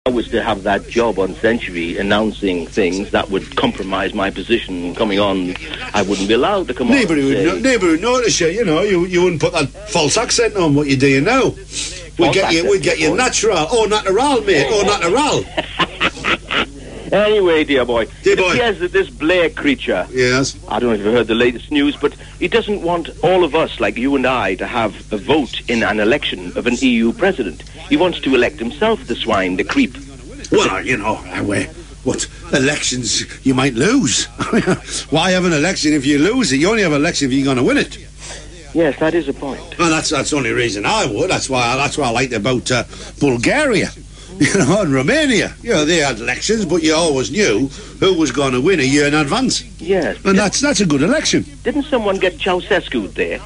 I was to have that job on Century announcing things that would compromise my position coming on, I wouldn't be allowed to come on. Neighbour would notice you, you know, you wouldn't put that false accent on what you're doing now. We'd get you natural. Oh, natural, mate. Oh, natural. Anyway, dear boy, it appears that this Blair creature, yes, I don't know if you've heard the latest news, but he doesn't want all of us, like you and I, to have a vote in an election of an EU president. He wants to elect himself, the swine, the creep. Well, you know, what elections you might lose. Why have an election if you lose it? You only have an election if you're going to win it. Yes, that is a point. Well, that's the only reason I would. That's why I liked about Bulgaria. You know, and Romania. You know, they had elections, but you always knew who was going to win a year in advance. Yes. And that's a good election. Didn't someone get Ceausescu there?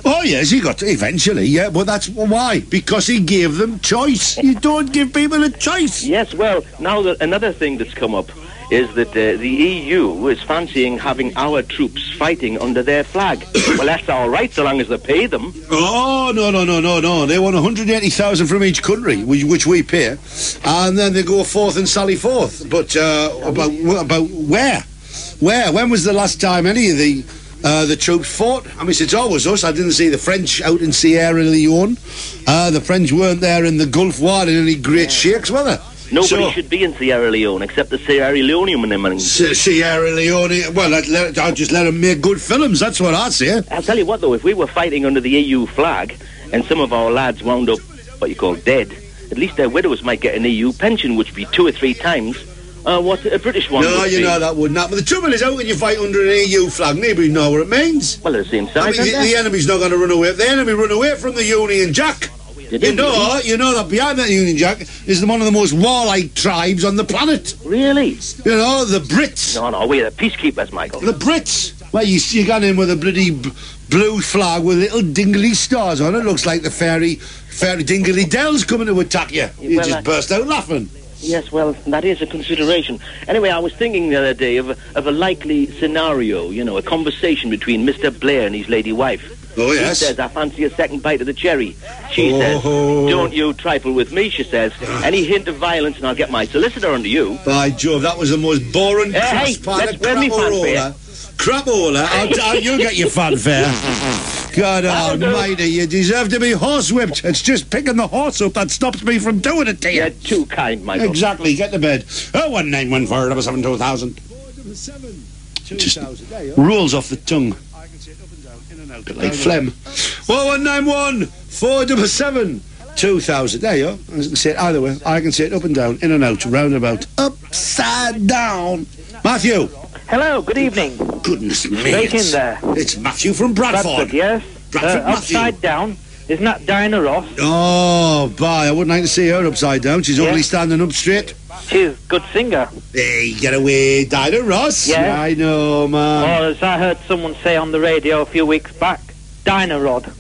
Oh, yes, he got eventually, yeah, but that's why. Because he gave them choice. You don't give people a choice. Yes, well, now another thing that's come up is that the EU is fancying having our troops fighting under their flag. Well, that's all right, so long as they pay them. Oh, no. They want 180,000 from each country, which we pay, and then they go forth and sally forth. But about where? Where? When was the last time any of the troops fought? I mean, it's always us. I didn't see the French out in Sierra Leone. The French weren't there in the Gulf War in any great shakes, were they? Nobody should be in Sierra Leone except the Sierra Leonean. Sierra Leone. Well, I'll just let them make good films. That's what I'd say. I'll tell you what, though, if we were fighting under the EU flag and some of our lads wound up what you call dead, at least their widows might get an EU pension, which would be 2 or 3 times what a British one would be. No, you know that wouldn't happen. The trouble is, how can you fight under an EU flag? Nobody know what it means. Well, they're the same size, I mean, the enemy's not going to run away. The enemy run away from the Union Jack. You know that behind that Union Jack is one of the most warlike tribes on the planet. Really? You know, the Brits. No, we're the peacekeepers, Michael. The Brits. Well, you got in with a bloody blue flag with little dingly stars on it. Looks like the fairy Dingley Dells coming to attack you. You just burst out laughing. Yes, well, that is a consideration. Anyway, I was thinking the other day of a likely scenario, you know, a conversation between Mr. Blair and his lady wife. Oh, yes. He says, I fancy a second bite of the cherry. She says, don't you trifle with me, she says. Any hint of violence and I'll get my solicitor under you. By Jove, that was the most boring crapola. You'll get your fanfare. God almighty, you deserve to be horsewhipped. It's just picking the horse up that stops me from doing it to you. You're too kind, Michael. Exactly, get to bed. 01914 2000. Just rolls off the tongue. A bit like phlegm. 01914 477 2000. There you are. I can say it either way. I can say it up and down, in and out, round about, upside down. Matthew. Hello, good evening. Goodness me. Straight in there. It's Matthew from Bradford. Yes. Bradford, Matthew. Upside down. Isn't that Diana Ross? Oh, bye. I wouldn't like to see her upside down. She's only standing up straight. She's a good singer. Hey, get away, Diana Ross. Yeah. I know, man. Or as I heard someone say on the radio a few weeks back, Dinah Rod.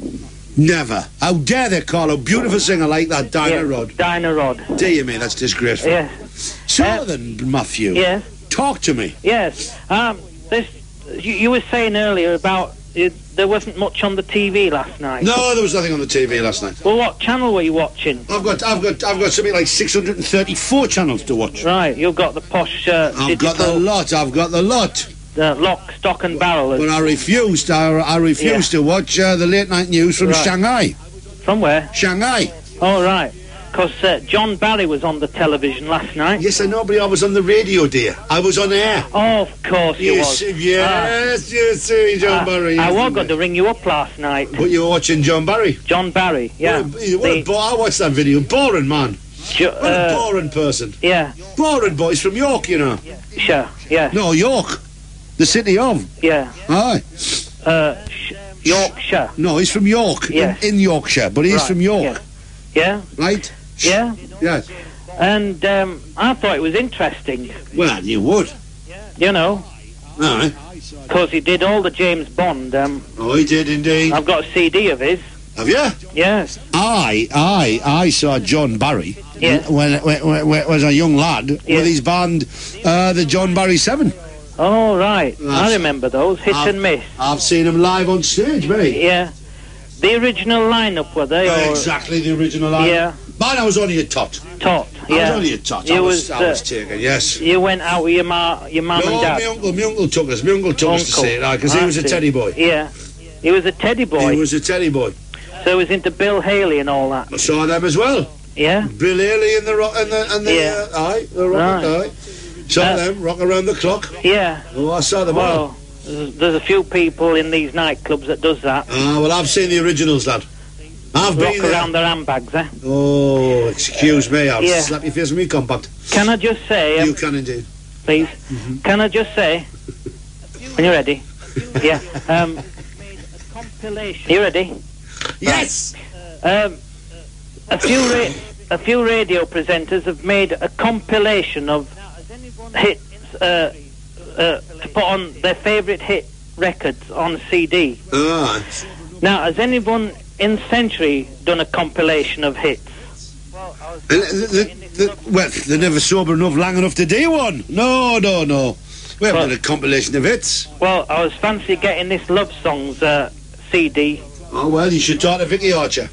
Never. How dare they call a beautiful singer like that Dinah Rod? Dinah Rod. Dear me, that's disgraceful. Yes. So then, Matthew. Yes. Talk to me. Yes. You were saying earlier about there wasn't much on the TV last night. No, there was nothing on the TV last night. Well, what channel were you watching? I've got something like 634 channels to watch. Right, you've got the posh I've got the lot. The lock, stock and barrel. But I refused to watch the late night news from Shanghai. From where? Shanghai. Oh, right. Because John Barry was on the television last night. Yes, I know, but I was on the radio, dear. I was on air. Oh, of course you was. Yes, you see, John Barry. I was going to ring you up last night. But you were watching John Barry? John Barry, yeah. I watched that video. Boring, man. What a boring person. Yeah. Boring boy. He's from York, you know. Sure, yeah. No, York. The city of. Yeah. Aye. Yorkshire. No, he's from York. Yes. In Yorkshire, but he's from York. Yeah. Right? Yeah. Yes. And I thought it was interesting. Well, you would. You know. Aye. Because he did all the James Bond. Oh, he did indeed. I've got a CD of his. Have you? Yes. I saw John Barry when I was a young lad with his band, the John Barry 7. Oh, right. I remember those. Hit and miss. I've seen them live on stage, mate. Yeah. The original lineup, were they? Exactly the original lineup. Yeah. Man, I was only a tot. tot. I Yeah. was only a tot. You I was was, taken, yes. You went out with your mum and dad. My uncle took us. My uncle took us to see it, because he was a teddy boy. Yeah. He was a teddy boy. He was a teddy boy. So he was into Bill Haley and all that. I saw them as well. Yeah. Bill Haley and the rock and the Yeah. the rock and Right. Saw them rock around the clock. Yeah. Oh, I saw them all. Well, there's a few people in these nightclubs that does that. Ah, well, I've seen the originals, lad. I've Rock been there. around their handbags, eh? Oh, excuse me, I'll Yeah. slap your face with me compact. Can I just say, You can indeed. please? Can I just say, when you're ready? Yeah. Compilation. You ready? Yes. A few radio presenters have made a compilation of hits to put on their favourite hit records on CD. Ah. Now, has anyone in Century done a compilation of hits? Well, they're never sober enough, long enough to do one. No. We haven't done a compilation of hits. Well, I was fancy getting this Love Songs CD. Oh, well, you should talk to Vicky Archer.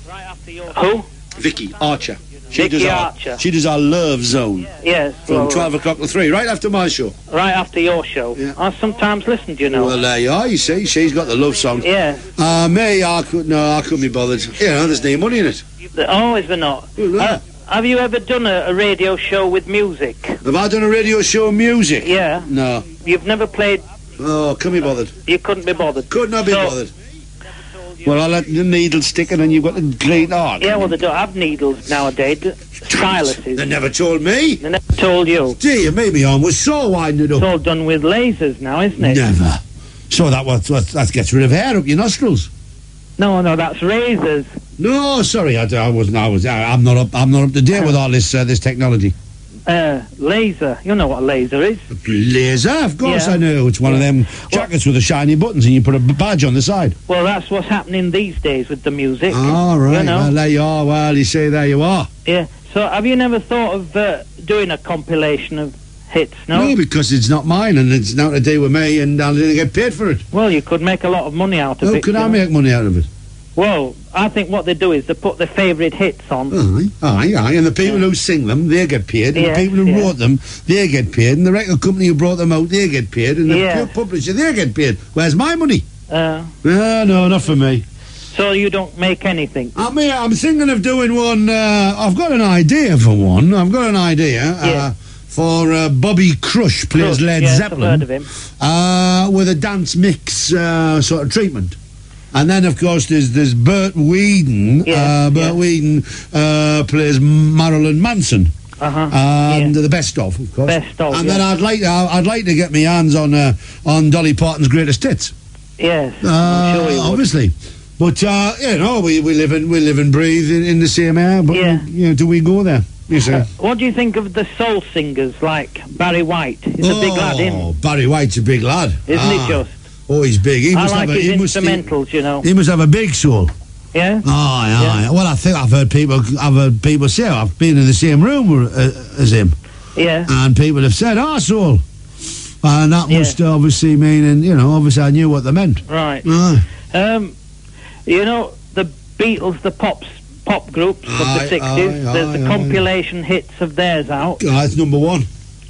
Who? Vicky Archer. Vicky Archer. She does our Love Zone. Yes. From well, 12 o'clock to 3, right after my show. Right after your show. Yeah. I sometimes listen, you know. Well, there you are, you see. She's got the love song. Yeah. Me, I couldn't be bothered. You know, there's no money in it. Oh, is there not? Well, no. Have you ever done a radio show with music? Have I done a radio show of music? Yeah. No. You've never played... Oh, couldn't be bothered. You couldn't be bothered? Could not be bothered. Well, I'll let the needle stick in and you've got the great art. Yeah, well, they don't have needles nowadays. Styluses. They never told me. They never told you. Dear, maybe arm was so winding It's up. all done with lasers now, isn't it? Never. So that gets rid of hair up your nostrils. No, that's razors. No, sorry, I'm not up to date with all this technology. Laser. You know what a laser is. Laser, of course Yeah. I know. It's one of them jackets with the shiny buttons and you put a badge on the side. Well, that's what's happening these days with the music. All right, You know? well, there you are. Well, you say there you are. Yeah. So, have you never thought of doing a compilation of hits? No. Because it's not mine and it's not to do with me and I didn't get paid for it. Well, you could make a lot of money out of it. How could I you know? make money out of it? Well, I think what they do is they put their favourite hits on. Aye. And the people who sing them, they get paid. And Yeah, the people who yeah. wrote them, they get paid. And the record company who brought them out, they get paid. And the Yeah. publisher, they get paid. Where's my money? No, not for me. So you don't make anything? I'm thinking of doing one. I've got an idea for one. I've got an idea for Bobby Crush plays Led Zeppelin. I've heard of him. With a dance mix sort of treatment. And then, of course, there's Bert Whedon. Bert Whedon plays Marilyn Manson. And the best of course. Best of. And then I'd like to get my hands on Dolly Parton's greatest hits. Yes, I'm sure you would. Obviously. But we live and breathe in the same air. But do we go there? You see. What do you think of the soul singers like Barry White? He's a big lad, isn't Barry White's a big lad, Isn't he just? Oh, he's big. He I must like have his he must, instrumentals, you know. He must have a big soul. Yeah. Aye. Well, I think I've heard people say I've been in the same room as him. Yeah. And people have said soul, and that must obviously mean, and obviously I knew what they meant. Right. Aye. You know the Beatles, the pop groups of the 60s. There's the compilation hits of theirs out. It's number one.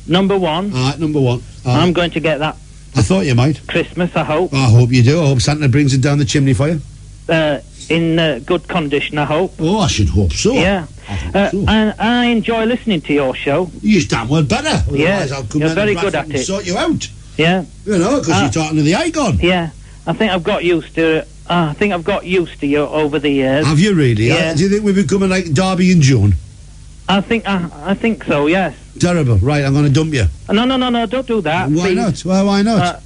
Number one. Number one. I'm going to get that. I thought you might. Christmas, I hope. I hope you do. I hope Santa brings it down the chimney for you. In good condition, I hope. Oh, I should hope so. Yeah. And I enjoy listening to your show. You damn well better. Yeah. I'll come You're down very to good Bradford at and it. sort you out. Yeah. Because you're talking to the icon. Yeah. I think I've got used to it. I think I've got used to you over the years. Have you really? Yeah. Do you think we're becoming like Darby and Joan? I think so, yes. Terrible. Right, I'm going to dump you. No, don't do that. Why please. not? Well, why not?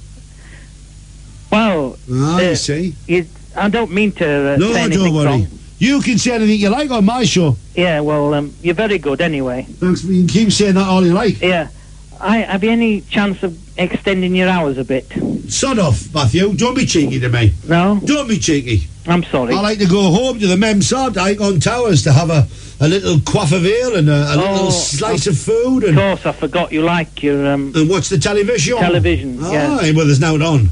You see. I don't mean to No, say anything don't worry. wrong. You can say anything you like on my show. Yeah, well, you're very good anyway. Thanks. You can keep saying that all you like. Yeah. Have you any chance of extending your hours a bit? Sod off, Matthew. Don't be cheeky to me. No? Don't be cheeky. I'm sorry. I like to go home to the Memsard Icon Towers to have a little quaff of ale and a little slice of food. And, of course, I forgot you like your... and watch the television. Yeah. Well, there's now on.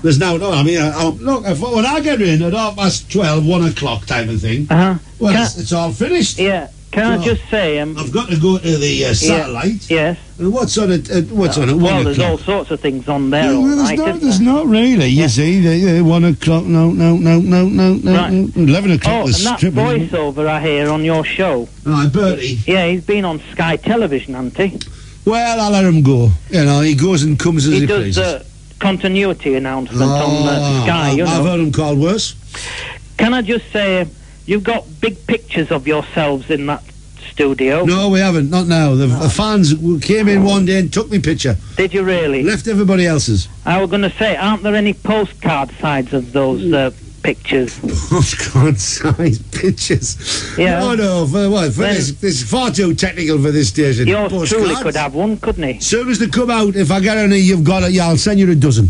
There's now on. I mean, look, when I get in at 12:30, 1 o'clock type of thing, well, it's all finished. Yeah. Can I just say, I've got to go to the satellite. Yes. And what's on it? What's on it? 1 Well, there's all o'clock. sorts of things on there. Well, there's not really. You see, 1 o'clock. No. Right. 11 o'clock. Oh, and was that stripping. voiceover I hear on your show. Oh, Bertie. Yeah, he's been on Sky Television, hasn't he? Well, I'll let him go. You know, he goes and comes as he does pleases. the continuity announcement on Sky, you know. I've heard him called worse. Can I just say, you've got big pictures of yourselves in that studio. No, we haven't. Not now. The fans came in one day and took me picture. Did you really? Left everybody else's. I was going to say, aren't there any postcard sides of those pictures? Postcard size pictures? Yeah. No. For what? For this is far too technical for this station. Yours Postcards? truly could have one, couldn't he? As soon as they come out, if I get any, you've got it. Yeah, I'll send you a dozen.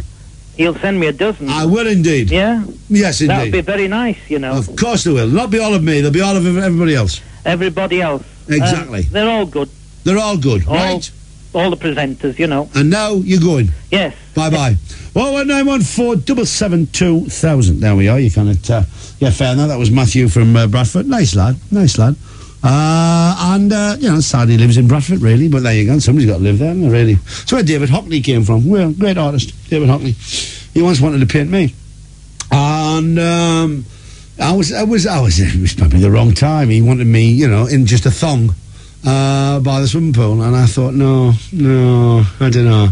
You'll send me a dozen. I will indeed. Yeah? Yes, indeed. That would be very nice, you know. Of course they will. Not be all of me. They'll be all of everybody else. Everybody else. Exactly. They're all good. They're all good, right? All the presenters, you know. And now you're going. Yes. Bye-bye. 01914 772 There we are. You kind of... yeah, fair enough. That was Matthew from Bradford. Nice lad. You know, sadly lives in Bradford, really. But there you go. Somebody's got to live there, really. That's where David Hockney came from. Well, great artist, David Hockney. He once wanted to paint me. And... it was probably the wrong time. He wanted me, you know, in just a thong by the swimming pool, and I thought, no, I don't know.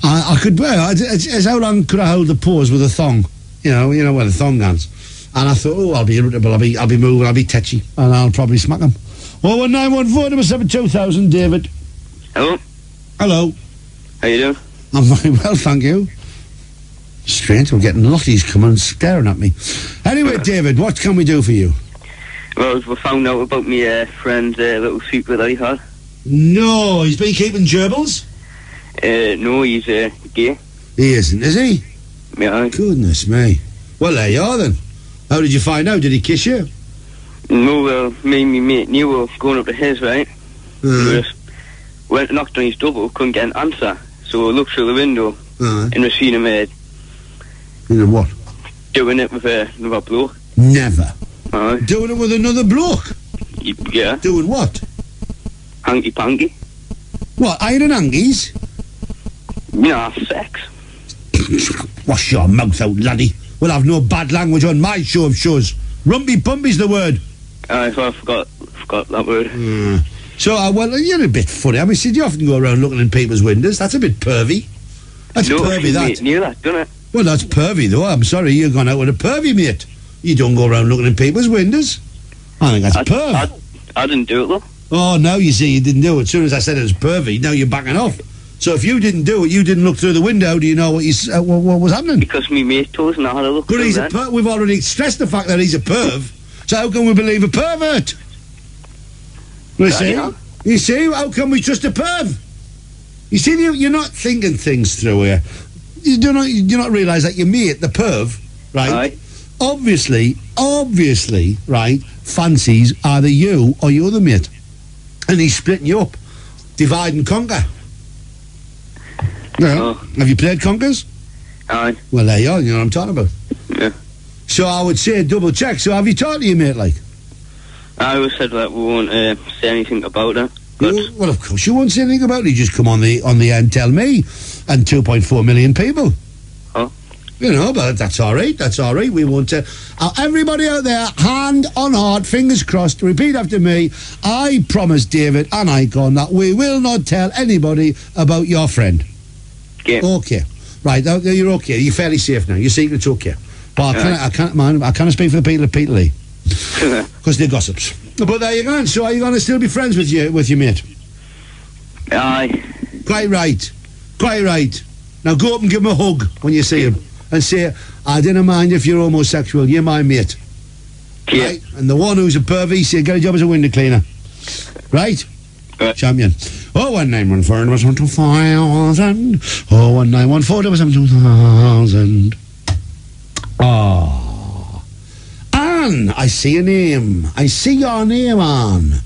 I could wear. How long could I hold the pose with a thong? You know where the thong ends. And I thought, I'll be irritable. I'll be moving. I'll be tetchy, and I'll probably smack him. 01914 772 David. Hello. How you doing? I'm very well, thank you. Strange, we're getting lotties coming and staring at me. Anyway, David, what can we do for you? Well, we found out about my friend's little secret that he had. No, he's been keeping gerbils? No, he's gay. He isn't, is he? Yeah. Goodness me. Well, there you are then. How did you find out? Did he kiss you? No, well, me and my mate knew we were going up to his, right? We just went and knocked on his door, couldn't get an answer. So we looked through the window and we seen him you know what? Doing it with another bloke. Never. Doing it with another bloke? Yeah. Doing what? Hanky-panky. What, iron hangies? Nah, sex. Wash your mouth out, laddie. We'll have no bad language on my show of shows. Rumpy-pumpy's the word. I forgot that word. So, well, you're a bit funny. I mean, see, you often go around looking in people's windows. That's a bit pervy. That's pervy, that. Knew that, don't it? Well, that's pervy, though. I'm sorry, you've gone out with a pervy, mate. You don't go around looking in people's windows. I think that's perv. I didn't do it, though. Oh, now you see you didn't do it. As soon as I said it was pervy, now you're backing off. So if you didn't do it, you didn't look through the window, do you know what was happening? Because me mate told us and I had a look. But he's a perv. We've already stressed the fact that he's a perv. So how can we believe a pervert? You see, how can we trust a perv? You see, you're not thinking things through here. You do not realise that your mate, the perv, right? Aye. Obviously, right, fancies either you or your other mate. And he's splitting you up. Divide and conquer. No. Have you played Conkers? Aye. Well, there you are, you know what I'm talking about. Yeah. So I would say double check. So have you talked to your mate, like? I always said that we won't say anything about it. Well, of course you won't say anything about it. You just come on the air and tell me. And 2.4 million people. Oh. You know, but that's all right. That's all right. We won't... everybody out there, hand on heart, fingers crossed, repeat after me. I promise David and Icon that we will not tell anybody about your friend. Okay. Right, you're okay. You're fairly safe now. Your secret's okay. But I can't speak for the people at Peterlee. Because they're gossips. But there you go. So are you going to still be friends with your mate? Aye. Quite right. Now go up and give him a hug when you see him. And say, I didn't mind if you're homosexual. You're my mate. Yeah. Right? And the one who's a pervy, say, get a job as a window cleaner. Right? Champion. 01914 2000. 01914 2000. Oh. Anne, I see a name. I see your name, Anne.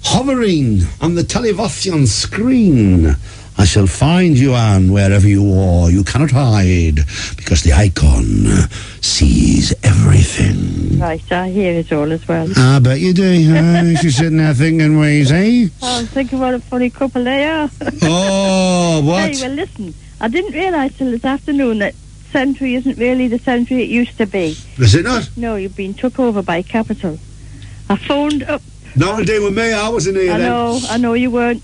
Hovering on the television screen. I shall find you, Anne, wherever you are. You cannot hide, because the icon sees everything. Right, I hear it all as well. I bet you do. She's sitting there thinking ways, eh? Oh, think what a funny couple they are. Oh, what? Hey, well, listen, I didn't realise till this afternoon that Century isn't really the Century it used to be. Is it not? No, you've been took over by Capital. I phoned up. Not to do with me. I wasn't here then. I know you weren't.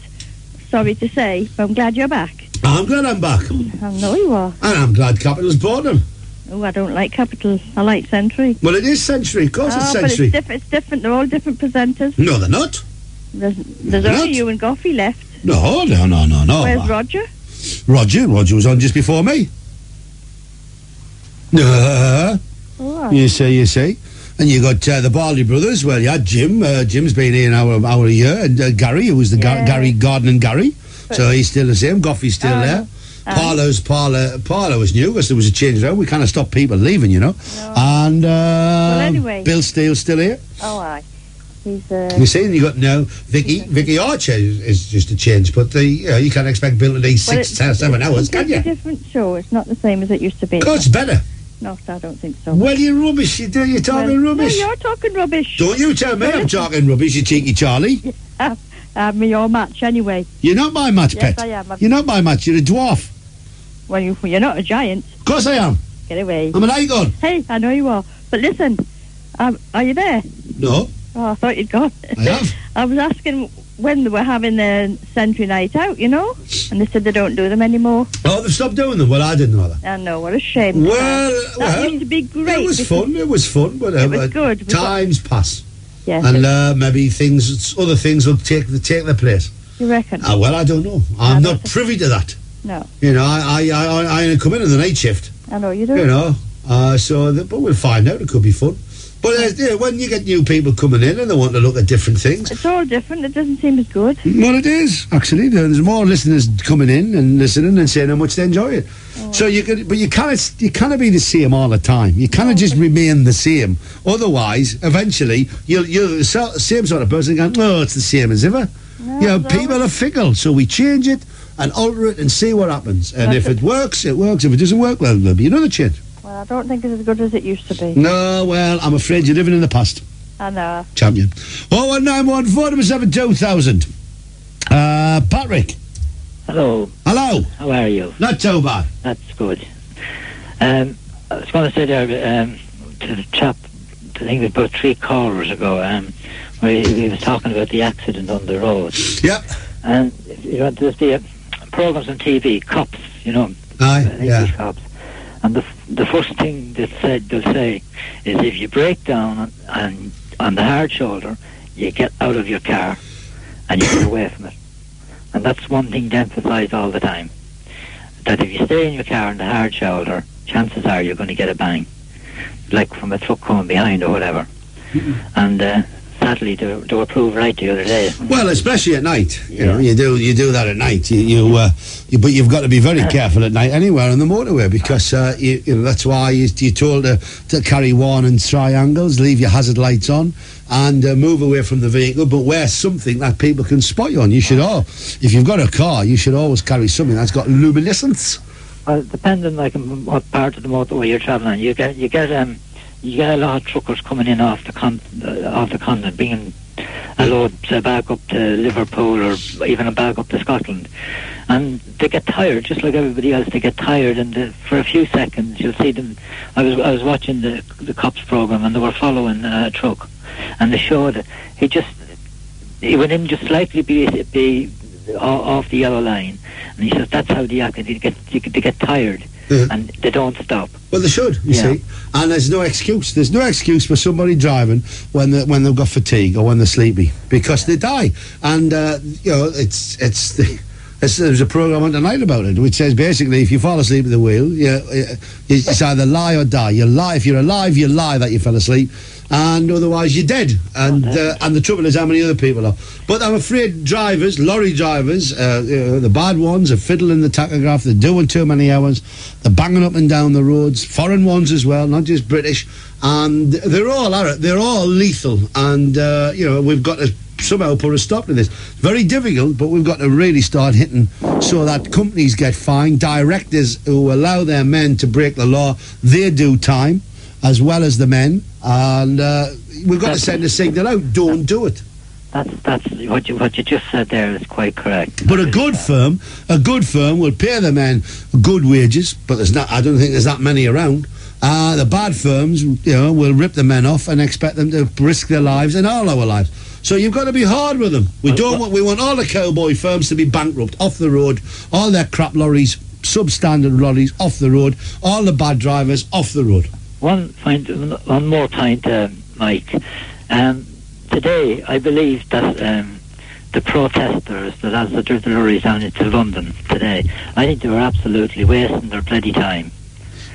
Sorry to say, but I'm glad you're back. I'm glad I'm back. I know you are. And I'm glad Capital's bought them. Oh, I don't like Capital. I like Century. Well, it is Century. Of course it's Century. But it's different. They're all different presenters. No, they're not. There's only you and Goffey left. No. Where's Roger? Roger was on just before me. No. Oh, You see. And you got the Barley brothers. Well, you had Jim. Jim's been here now a year. And Gary, who was the Gary Garden and Gary. So he's still the same. Goffey's still there. Parlour was new because there was a change around. We kind of stopped people leaving, you know. No. And well, anyway. Bill Steele's still here. Oh, aye. He's You see, and you got now Vicky Archer is just a change, but you can't expect Bill to do 6 or 7 hours, can you? It's a different show. It's not the same as it used to be. Of course, it's better. No, I don't think so. Well, you're rubbish. You're talking rubbish. No, you're talking rubbish. Don't you tell me I'm talking rubbish, you cheeky Charlie. I'm your match anyway. You're not my match, Yes, pet. I am. You're not my match. You're a dwarf. Well, you're not a giant. Of course I am. Get away. I'm an icon. Hey, I know you are. But listen, are you there? No, Oh, I thought you'd gone. I have. I was asking when they were having their Century night out, you know? And they said they don't do them anymore. Oh, they've stopped doing them. Well, I didn't know that. I know, what a shame. That used to be great. It was fun, but It was good. times pass. Yes. And maybe other things will take their place. You reckon? Well, I don't know. I'm not privy to that. No. You know, I only come in on the night shift. I know you do. You know, but we'll find out. It could be fun. But when you get new people coming in and they want to look at different things, it's all different. It doesn't seem as good. Well, it is actually. There's more listeners coming in and listening and saying how much they enjoy it. Oh. So you can't be the same all the time. You can't just remain the same. Otherwise, eventually you're the same sort of person going, "Oh, it's the same as ever." No, people are fickle, so we change it and alter it and see what happens. And if it works, it works. If it doesn't work, well, there'll be another change. Well, I don't think it's as good as it used to be. No, well, I'm afraid you're living in the past. I know. Champion. 01914 477 2000. Patrick. Hello. Hello. How are you? Not too bad. That's good. I was going to say there to the chap, I think it was about 3 callers ago, where he was talking about the accident on the road. Yep. And there's the programs on TV, cops, English cops. And the first thing they'll say is if you break down on the hard shoulder, you get out of your car and you get away from it. And that's one thing to emphasise all the time. That if you stay in your car on the hard shoulder, chances are you're going to get a bang. Like from a truck coming behind or whatever. And sadly, they were proved right the other day. Well, especially at night. You know, you do that at night. But you've got to be very careful at night anywhere on the motorway because that's why you're told to carry warning triangles, leave your hazard lights on, and move away from the vehicle. But wear something that people can spot you on. You should if you've got a car, you should always carry something that's got luminescence. Well, depending on what part of the motorway you're travelling on, you get a lot of truckers coming in off the continent, bringing a load, say, back up to Liverpool or even a back up to Scotland, and they get tired, just like everybody else. They get tired, and for a few seconds you'll see them. I was watching the cops program, and they were following a truck, and they showed he went in just slightly be off the yellow line, and he says that's how they get tired. And they don't stop. Well, they should, you see. And there's no excuse. There's no excuse for somebody driving when they've got fatigue or when they're sleepy because they die. And there's a program on tonight about it, which says basically if you fall asleep at the wheel, it's either lie or die. You lie if you're alive. You lie that you fell asleep. And otherwise you're dead. And the trouble is how many other people are. But I'm afraid lorry drivers, the bad ones are fiddling the tachograph, they're doing too many hours, they're banging up and down the roads, foreign ones as well, not just British, and they're all lethal. And we've got to somehow put a stop to this. Very difficult, but we've got to really start hitting so that companies get fined. Directors who allow their men to break the law, they do time, as well as the men. And we've got to send a signal out. Don't do it. That's what you just said there is quite correct. But a good firm will pay the men good wages, but I don't think there's that many around. The bad firms, will rip the men off and expect them to risk their lives and all our lives. So you've got to be hard with them. We want all the cowboy firms to be bankrupt, off the road, all their crap lorries, substandard lorries off the road, all the bad drivers off the road. One more point, Mike. Today, I believe that the protesters that has the lorries down into London today, I think they were absolutely wasting their bloody time.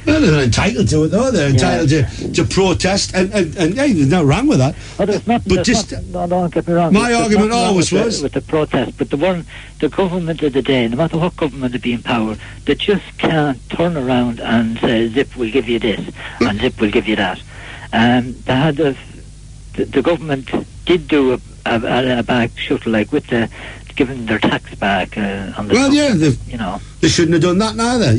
Well, they're entitled to it, though. They're entitled to protest, and hey, there's no wrong with that. Oh, there's not. But don't get me wrong. My argument always was with the protest, but the government of the day, no matter what government would be in power, they just can't turn around and say, "Zip, we'll give you this," and "Zip, we'll give you that." They had the government did do a back shuttle, like with giving their tax back on the. Well, yeah, they shouldn't have done that neither.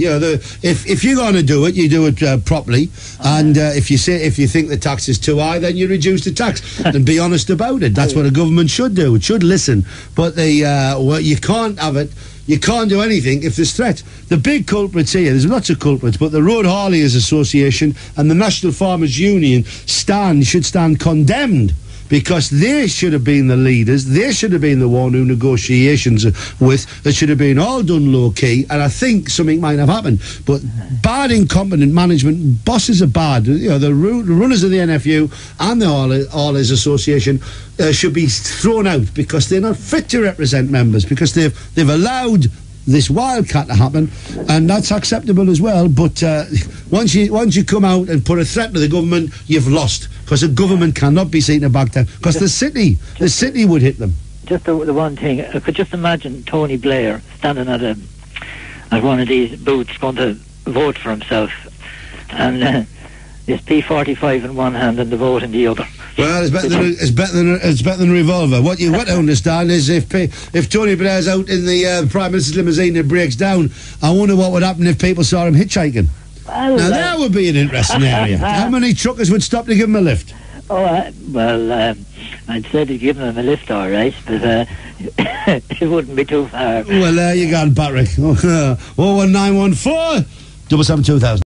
If you're going to do it, you do it properly. And if you think the tax is too high, then you reduce the tax and be honest about it. That's what a government should do. It should listen. But you can't have it. You can't do anything if there's threat. The big culprits here, there's lots of culprits, but the Road Hauliers Association and the National Farmers Union should stand condemned, because they should have been the leaders. They should have been the one who negotiations with. It should have been all done low-key, and I think something might have happened. But bad, incompetent management, bosses are bad. The runners of the NFU and the Hauliers Association should be thrown out, because they're not fit to represent members, because they've allowed this wildcat to happen, and that's acceptable as well. But once you come out and put a threat to the government, you've lost, because the government cannot be seen to back down, because the city would hit them. Just the one thing, I could just imagine Tony Blair standing at one of these booths going to vote for himself, and his P45 in one hand and the vote in the other. Well, it's better than a revolver. What you want to understand is if Tony Blair's out in the Prime Minister's limousine and it breaks down, I wonder what would happen if people saw him hitchhiking. Well, now that would be an interesting area. How many truckers would stop to give him a lift? I'd say to give him a lift, all right, but it wouldn't be too far. Well, there you go, Patrick. 01914 772 2000.